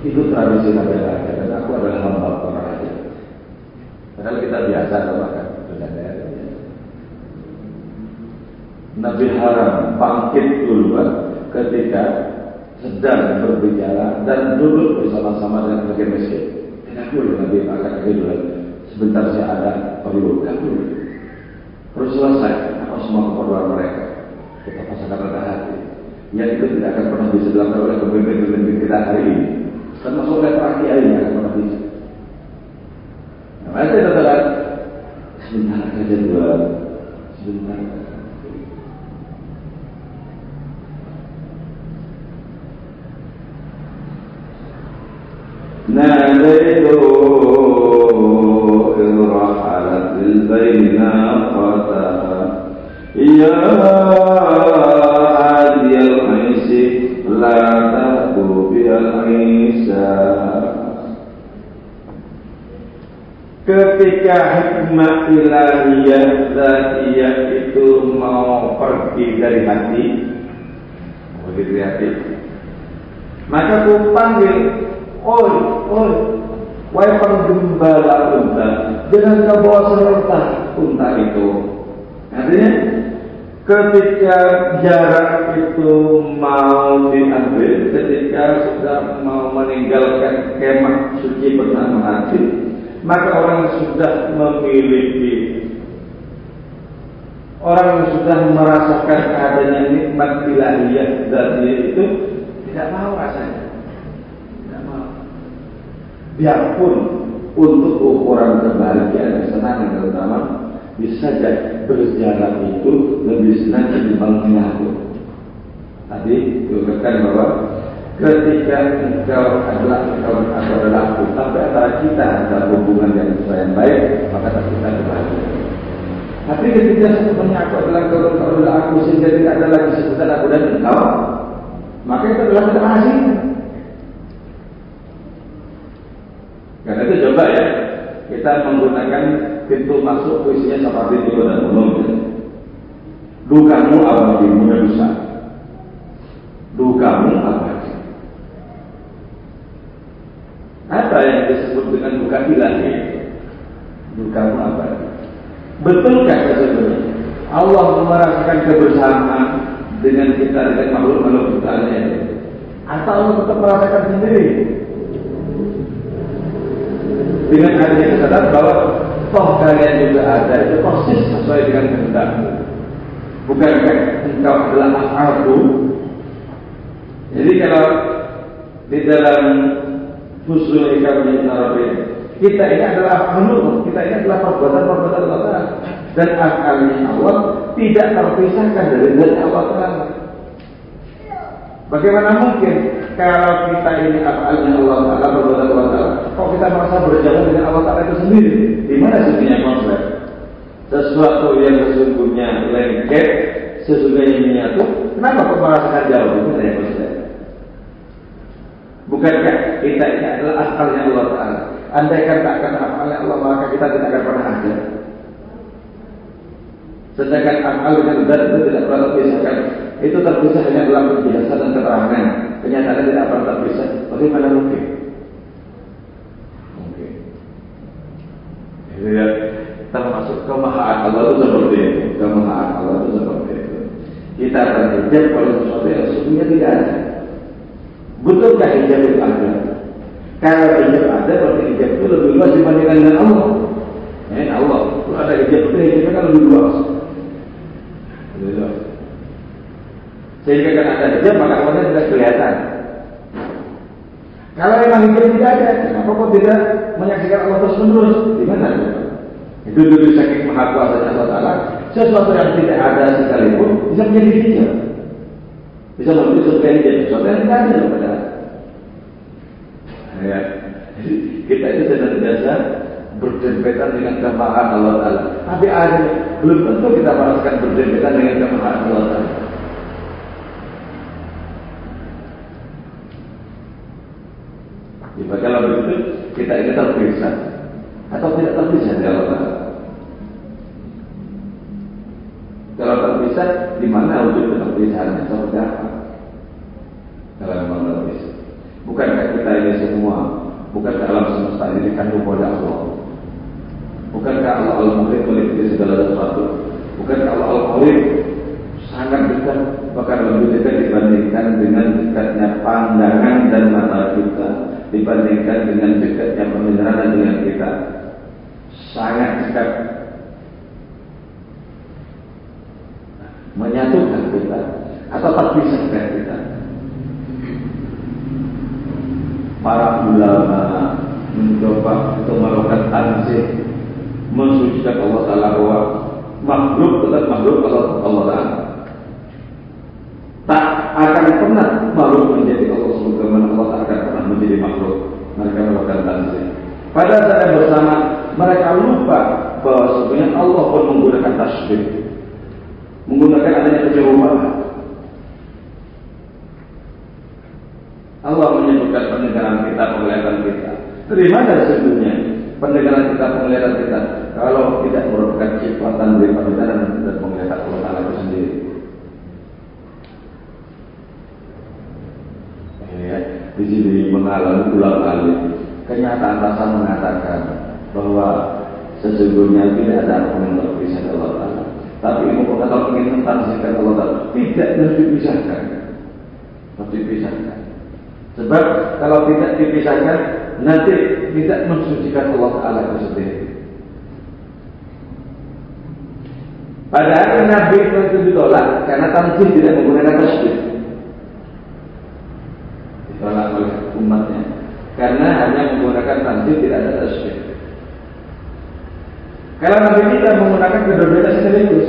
Itu tradisi Nabi Raja. Dan aku adalah hamba para raja. Padahal kita biasa makan. Nabi haram bangkit duluan ketika sedang berbicara dan duduk bersama-sama dengan fakir miskin. Tidak boleh Nabi akan duluan. Sebentar saya ada perlu. Tidak boleh. Harus selesai apa semua keperluan mereka. Kita pasangan rendah hati. Yang itu tidak akan pernah bisa dilakukan oleh pemimpin-pemimpin kita hari ini. Termasuk oleh para kiai yang akan pernah bisa. Nah, maka kita katakan sebentar saja dua, sebentar. ناديته إذ رحلت بالبين قتها يا عادي العيش لا تأتوا بها ketika hikmah ilahiyah zatiyah itu mau pergi dari hati, begitu hati, maka ku panggil, oi, wahai penggembala unta, jangan kau bawa serentak unta itu. Artinya, ketika jarak itu mau diambil, ketika sudah mau meninggalkan kemah suci bersama hati, maka orang yang sudah memiliki, orang yang sudah merasakan adanya nikmat ilahiyah zatiyah itu tidak mau rasanya, tidak mau. Biarpun untuk ukuran kebahagiaan kesenangan terutama bisa saja berjalan itu lebih senang ketimbang menyatu. Tadi dikatakan bahwa ketika engkau adalah aku, sampai antara kita ada hubungan yang baik, maka kita kebahagiaan. Tapi ketika sebenarnya aku adalah aku sehingga tidak ada lagi sebutan aku dan engkau, maka itu adalah kebahagiaan. Karena itu coba ya, kita menggunakan pintu masuk puisinya seperti itu dan umum. Dukamu abadimu dosa, dukamu abadi. Apa yang disebut dengan duka ilahi? Dukamu abadi. Betulkah sebenarnya Allah merasakan kebersamaan dengan kita, dengan makhluk-makhluk ciptaannya, atau Allah tetap merasakan sendiri? Dengan adanya kesadaran bahwa toh kalian juga ada, itu persis sesuai dengan kehendakmu. Bukankah engkau adalah aku? Jadi kalau di dalam Fusul Hikam Ibn Arabi, kita ini adalah makhluk, kita ini adalah perbuatan-perbuatan Allah Ta'ala, dan akalnya Allah tidak terpisahkan dari zat Allah Ta'ala. Bagaimana mungkin kalau kita ini akalnya Allah Ta'ala, perbuatan Allah Ta'ala, kok kita merasa berjalan dengan Allah Ta'ala itu sendiri? Di mana sebenarnya konsep? Sesuatu yang sesungguhnya lengket, sesungguhnya menyatu, kenapa kok merasakan jauh? Itu ada konsep. Bukankah kita ini adalah akalnya Allah Ta'ala? Andaikan tak akan akalnya Allah, maka kita tidak akan pernah ada. Sedangkan akal dengan zat itu tidak pernah terpisahkan. Itu terpisah hanya dalam penjelasan dan keterangan. Kenyataan tidak pernah terpisah. Bagaimana mungkin? Mungkin. Jadi termasuk kemahaan Allah itu seperti itu. Kemahaan Allah itu seperti itu. Kita berhijab pada sesuatu yang sesungguhnya tidak ada. Betulkah hijab itu ada? Kalau hijab ada, berarti hijab itu lebih luas dibandingkan dengan Allah. Allah, kalau ada hijab itu hijabnya kan lebih luas. Sehingga kan ada hijab, maka Allah tidak kelihatan. Kalau memang hijab tidak ada, kenapa kok tidak menyaksikan Allah terus menerus? Di mana? Itu dulu saking maha kuasanya Allah Ta'ala, sesuatu yang tidak ada sekalipun bisa menjadi hijab. Bisa menjadi sesuatu yang hijab, sesuatu yang tidak ada padahal. Ya, kita itu senantiasa berdempetan dengan kemahaan Allah Ta'ala. Tapi akhirnya belum tentu kita merasakan berdempetan dengan kemahaan Allah Ta'ala. Jika kalau begitu kita ini terpisah atau tidak terpisah dari Allah Ta'ala. Kalau terpisah, di mana wujud terpisahannya? Seperti apa? Kalau memang terpisah, bukankah kita ini semua, bukankah alam semesta ini dikandung oleh Allah? Bukankah Allah Al-Muhit meliputi segala sesuatu? Bukankah Allah Al-Muhit sangat dekat, bahkan lebih dekat dibandingkan dengan dekatnya pandangan dan mata kita, dibandingkan dengan dekatnya pendengaran dengan kita? Sangat dekat, menyatukan kita atau terpisahkan kita. Para ulama mencoba untuk melakukan tanzih, mensucikan Allah Ta'ala bahwa makhluk tetap makhluk Allah Ta'ala. Tak akan pernah makhluk menjadi Allah, sebagaimana Allah tak akan pernah menjadi makhluk. Mereka melakukan tanzih. Pada saat yang bersama, mereka lupa bahwa sebenarnya Allah pun menggunakan tasbih, menggunakan adanya kejerumuhan. Allah menyebutkan pendengaran kita, penglihatan kita. Dari mana sesungguhnya? pendengaran kita, penglihatan kita, kalau tidak merupakan ciptaan dari pendengaran dan penglihatan Allah Ta'ala itu sendiri. Ya, di sini mengalami ulang kali kenyataan rasa mengatakan bahwa sesungguhnya tidak ada apa yang terpisah dari Allah Ta'ala. Tapi kalau ingin mentafsirkan Allah Ta'ala tidak harus dipisahkan, harus dipisahkan. Sebab kalau tidak dipisahkan nanti tidak mensucikan Allah Ta'ala itu sendiri. Padahal Nabi itu ditolak karena tamjid tidak menggunakan tasbih. Ditolak oleh umatnya karena hanya menggunakan tamjid, tidak ada tasbih. Kalau Nabi kita menggunakan kedua-duanya sekaligus,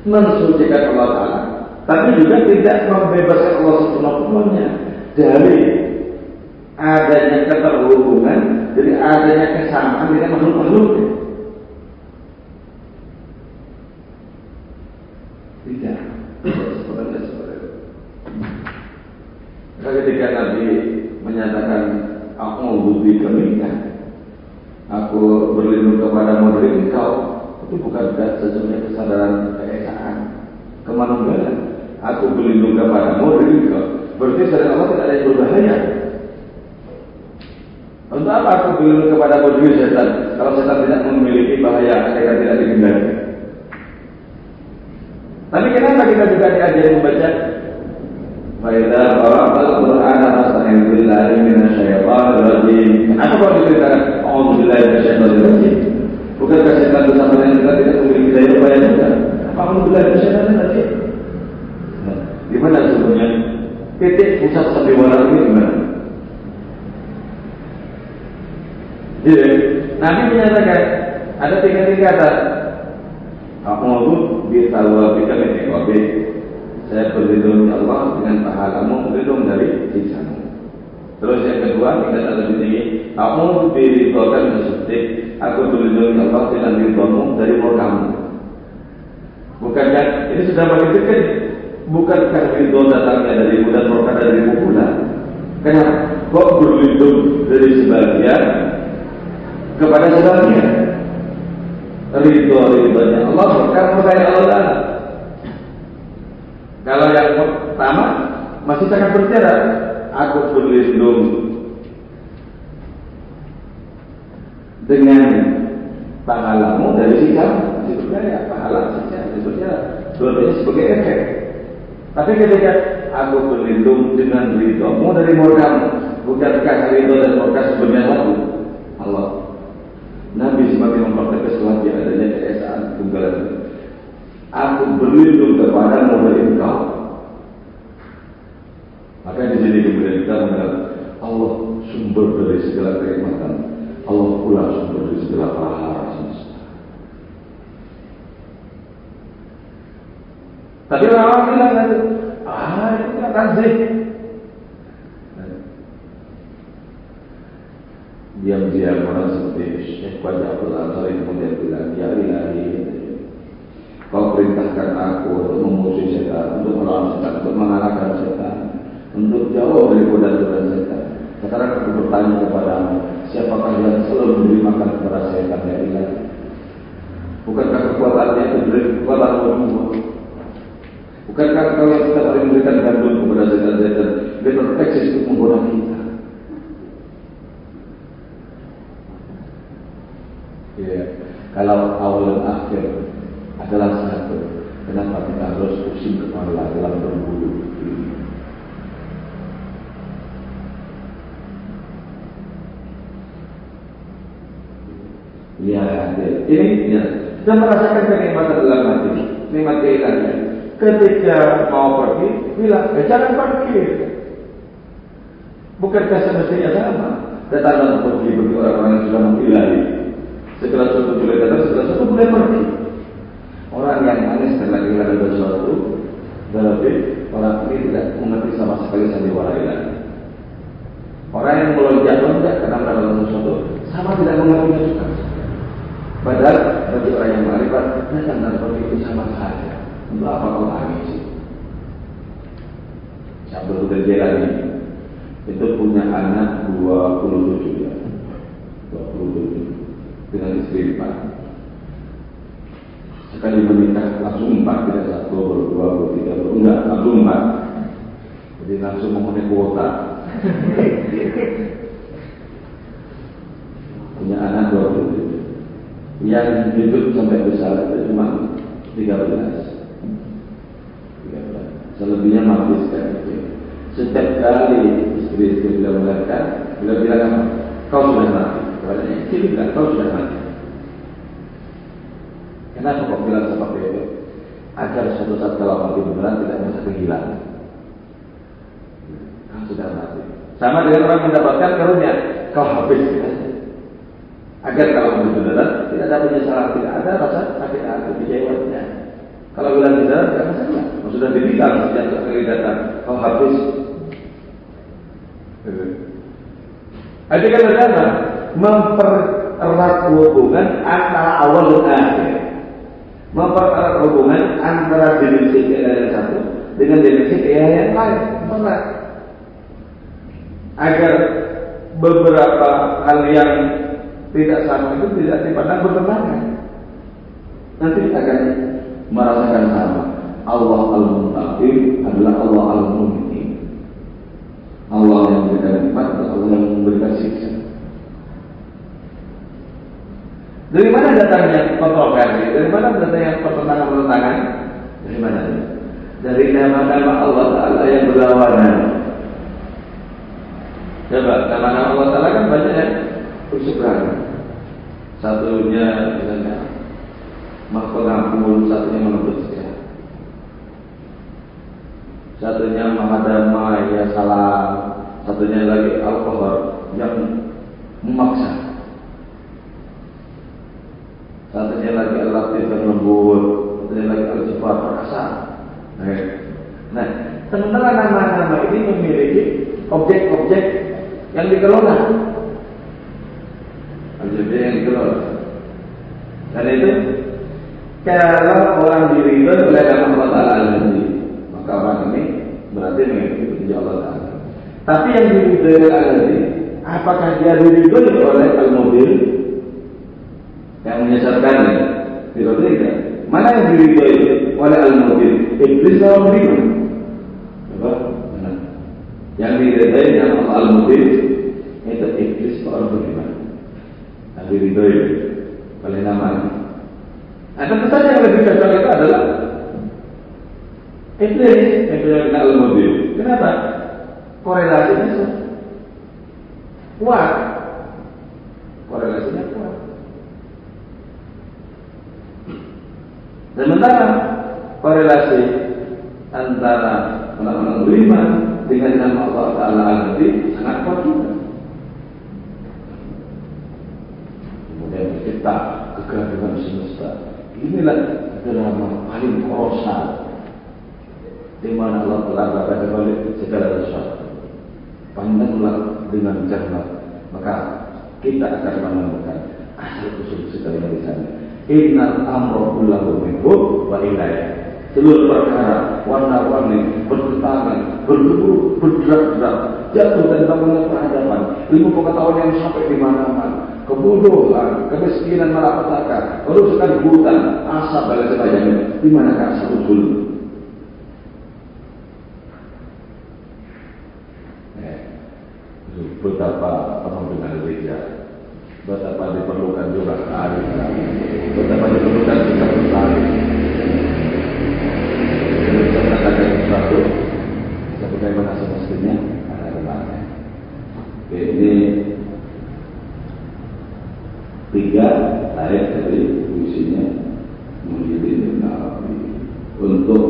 mensucikan Allah Ta'ala, tapi juga tidak membebaskan Allah sepenuh-penuhnya dari adanya keterhubungan, dari adanya kesamaan dengan makhluk-makhluk. Tidak seperti itu. Ketika Nabi menyatakan aku bukti kemingkan, aku berlindung kepadamu dari engkau, itu bukan sesungguhnya kesadaran keesaan, kemanusiaan. Aku berlindung kepadamu dari engkau, berarti selain Allah tidak ada yang berbahaya. Untuk apa aku berlindung kepadamu dari setan? Kalau setan tidak memiliki bahaya, akan tidak dikendalikan. Tapi kenapa kita juga diajari membaca? Faiza qara'al Qur'ana fasta'in billahi minasyaitonir rajim. Kenapa kalau diceritakan a'udzubillahi minasyaitonir rajim? Bukankah setan bersama dengan kita tidak memiliki daya upaya juga? A'udzubillahi minasyaitonir rajim. Di mana sebenarnya titik pusat sandiwara ini di mana? Jadi, Nabi menyatakan ada 3 tingkatan. A'udzu bitawabika min iqabik. Saya berlindung ya Allah dengan pahalamu, berlindung dari siksamu. Terus yang kedua, tingkatan lebih tinggi, a'udzu biridhaka min sakhatik. Aku berlindung ya Allah dengan ridhamu dari murkamu. Bukankah ini sudah makin dekat? Bukankah ridho datangnya darimu dan murka darimu pula? Kenapa? Kok berlindung dari sebagian kepada sebagian? Ridhonya Allah, bukan murkanya Allah. Kalau yang pertama masih sangat berjarak, aku berlindung dengan pahalamu dari sikap, itu berjaya, pahala sikap, itu berjaya, dua-duanya sebagai efek. Tapi ketika aku berlindung dengan ridhomu dari murkamu, bukankah ridho dan murka sebenarnya Allah? Nabi semakin mempertegas lagi adanya keesaan tunggal. Aku berlindung kepadamu dari engkau. Maka di sini kemudian kita mengenal Allah sumber dari segala kenikmatan. Allah pula sumber dari segala prahara semesta. Tapi orang bilang itu nggak tasbih. Diam-diam orang seperti Syekh Wajah Abdul Ansari kemudian bilang, ya ilahi, kau perintahkan aku untuk memusuhi setan, untuk melawan setan, untuk mengalahkan setan, untuk jauh dari godaan setan. Sekarang aku bertanya kepadamu, siapakah yang selalu memberi makan kepada setan, ya ilahi? Bukankah kekuatannya itu dari kekuatan Allah? Bukankah kau yang setiap hari memberikan gandum kepada setan-setan, dia terpeksis untuk menggoda kita? Ya, kalau awal dan akhir adalah satu, kenapa kita harus pusing kepala dalam berbulu? Ya, ini ya, kita merasakan kenikmatan dalam hati, nikmat keilahian. Ketika mau pergi, bilang, jangan pergi. Bukankah semestinya sama? Datang dan pergi bagi orang-orang yang sudah mengilahi. Setelah suatu boleh datang, setelah suatu boleh pergi. Orang yang manis karena kehilangan sesuatu, berarti orang ini tidak mengerti sama sekali sandiwara ilahi. Orang yang melonjak-lonjak karena mendapatkan sesuatu, sama tidak mengertinya juga. Padahal bagi orang yang mengarifat, datang dan pergi itu sama saja. Untuk apa kau tangis? Abdul Qadir Jailani itu punya anak 27 ya. 27. dengan istri 4. Sekali menikah langsung 4, tidak 1, baru 2, baru 3, baru enggak, langsung 4. Jadi langsung memenuhi kuota. Punya anak 27. Yang hidup sampai besar itu cuma 13. Selebihnya mati sekali itu. Setiap kali istri bila melahirkan, bila bilang apa? Kau sudah mati. Kepadanya istri bilang kau sudah mati. Kenapa kau bilang seperti itu? Agar suatu saat kalau mati beneran tidak merasa kehilangan. Kau sudah mati. Sama dengan orang mendapatkan karunia, kau habis. Agar kalau mati beneran tidak ada penyesalan, tidak ada rasa sakit hati kecewanya. Kalau bilang tidak, tidak masalah. Sudah dibilang sejak kali datang, kau habis. Artinya bagaimana? Mempererat hubungan antara awal dan akhir. Mempererat hubungan antara dimensi yang satu dengan dimensi yang lain. Mempererat. Agar beberapa hal yang tidak sama itu tidak dipandang bertentangan. Nanti kita akan merasakan sama. Allah Al-Muntaqim adalah Allah Al-Munqim. Allah yang memberikan nikmat dan Allah yang memberikan siksa. Dari mana datangnya kontroversi? Dari mana datangnya pertentangan-pertentangan? Dari mana? Dari nama-nama Allah Ta'ala yang berlawanan. Coba, nama-nama Allah Ta'ala kan banyak yang berseberangan. Satunya misalnya Maha Pengampun, satunya Maha Pensetia. Satunya Maha Damai, ya salam. Satunya lagi Al-Qahar yang memaksa. Satunya lagi Al-Latif yang lembut. Satunya lagi Al-Jabbar perkasa. Nah, sementara nama-nama ini memiliki objek-objek yang dikelola. Objek yang dikelola. Dan itu kalau orang diridhoi oleh nama Allah Ta'ala maka orang ini berarti mengikuti petunjuk Allah Ta'ala. Tapi yang diridhoi oleh Allah, apakah dia diridhoi oleh Al-Mudir yang menyesatkannya? Tidak. Mana yang diridhoi oleh Al-Mudir? Iblis atau beriman? Coba, mana? Yang diridhoi nama Al-Mudir itu iblis atau beriman? Yang diridhoi oleh namanya. Tentu saja yang lebih cocok itu adalah iblis yang punya Al-Mudir. Kenapa? Korelasinya kuat. Korelasinya kuat. Sementara korelasi antara orang-orang beriman dengan nama Allah Ta'ala Al-Mudir sangat kuat juga. Kemudian kita kegaduhan semesta. Inilah drama paling kolosal di mana Allah telah berkata balik segala sesuatu. Pandanglah dengan cermat, maka kita akan menemukan asal usul segala di sana. Innal amra kullahu minhu wa ilayya. Seluruh perkara warna-warni bertentangan, bergebu, bergerak-gerak, jatuh dan bangunnya perhadapan. Ilmu pengetahuan yang sampai di mana-mana. Kebodohan, kemiskinan, malapetaka, kerusakan hutan, asap dan sebagainya. Di manakah asal usul? Betapa pengembangan gereja, betapa diperlukan juga kearifan, betapa diperlukan sikap bertani. Kita mengatakan sesuatu sebagaimana semestinya ada kemana. Oke, ini 3 ayat dari puisinya Muhyiddin Ibn Arabi. Untuk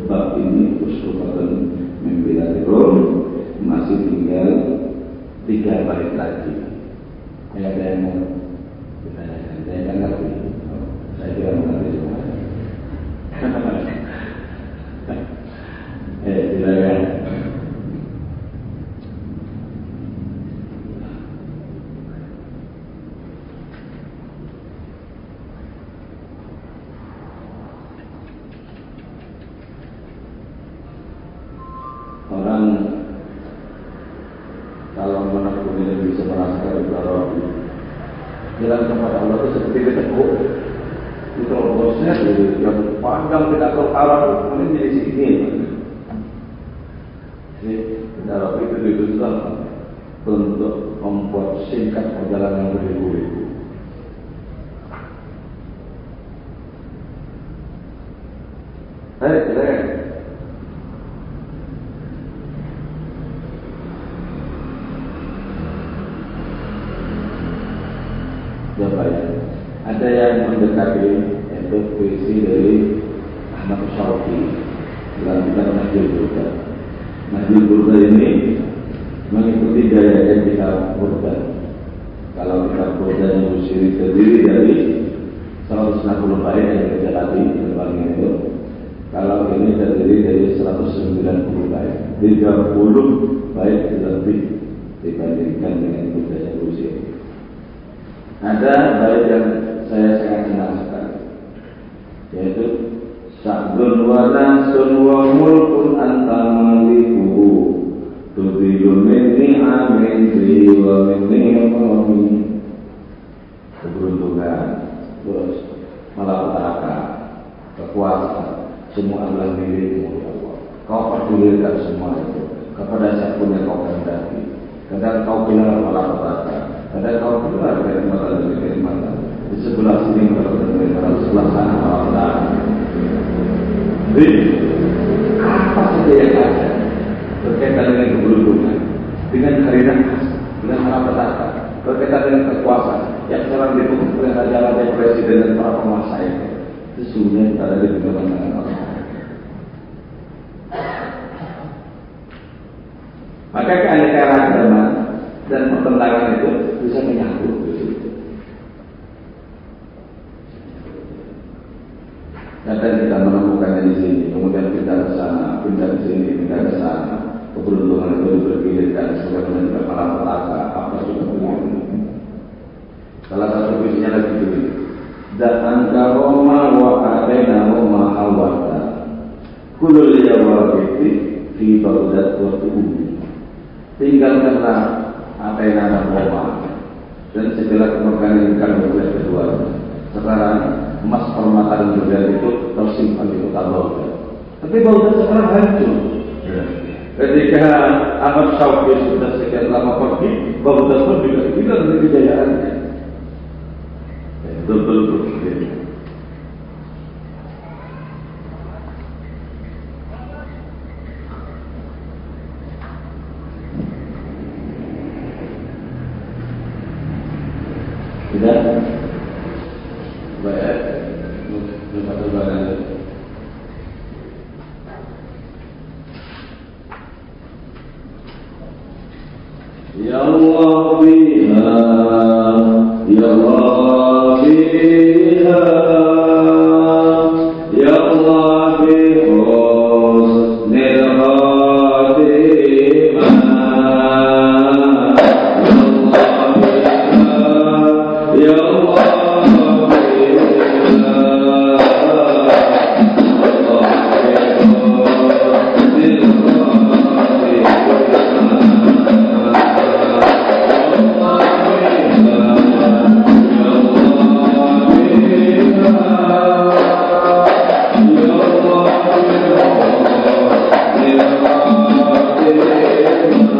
bab ini Uskupan Membilati Rum masih tinggal 3 bait lagi. Ada yang mau ditanyakan? Saya tidak ngerti. Saya tidak mengerti semua. Silakan. Orang kalau menekuni bisa merasakan ibarat Jalan kepada Allah itu seperti ketekuk. Itu bosnya yang panjang tidak terarah, kemudian jadi segini. Jadi dalam itu diusaha untuk membuat singkat perjalanan beribu-ribu. Silakan. Jawabannya ada yang mendekati yaitu puisi dari Ahmad Syauqi dalam kitab Nahjul Burda. Nahjul Burda ini mengikuti gaya kitab Burda. Kalau kitab Burda yang Busiri terdiri dari 160 bait yang kita tadi terbangnya itu. Kalau ini terdiri dari 190 bait, 30 bait lebih dibandingkan dengan Burda yang Busiri. Ada bait yang saya sangat senang sekali, yaitu Sa'dun wa nasun wa mulkun anta malikuhu tudhilu minni amin fi wa minni amin. Keberuntungan, terus malapetaka, kekuasaan, semua adalah milikmu ya Allah. Kau pedulikan semua itu kepada siapa yang kau kehendaki. Kadang kau bilang malapetaka, kadang kau keluar dari mata demi kenikmatan. Di sebelah sini kalau dari sebelah sana malapetaka. Jadi apa saja yang ada berkaitan dengan keberuntungan, dengan hari nafas, dengan malapetaka, berkaitan dengan kekuasaan yang sekarang dipegang oleh raja-raja, presiden dan para penguasa itu, sesungguhnya ada di tangan Allah. Maka keanekaragaman dan pertentangan itu bisa menyatu di situ. Kadang kita menemukannya di sini, kemudian pindah ke sana, pindah ke sini, pindah ke sana. Keberuntungan itu berpikirkan sebagaimana juga malapetaka, apa juga begitu. Salah satu visinya lagi begitu. Datang ke Roma wa atena Roma awata. Kulul yawabiti fi Baghdad wa Tuhu. Tinggalkanlah Athena dan Roma dan segala kemegahan yang kami oleh kedua. Sekarang emas permata dan berlian itu tersimpan di kota Baghdad. Tapi Baghdad sekarang hancur. Ketika Ahmad Syauqi sudah sekian lama pergi, Baghdad pun juga hilang dari kejayaannya. Betul-betul begitu. Tidak baik, lupa terbalik. Ya Allah biha, Ya Allah biha, Ya Allah bi husnil khatimah. Ya Allah Ya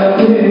Amin.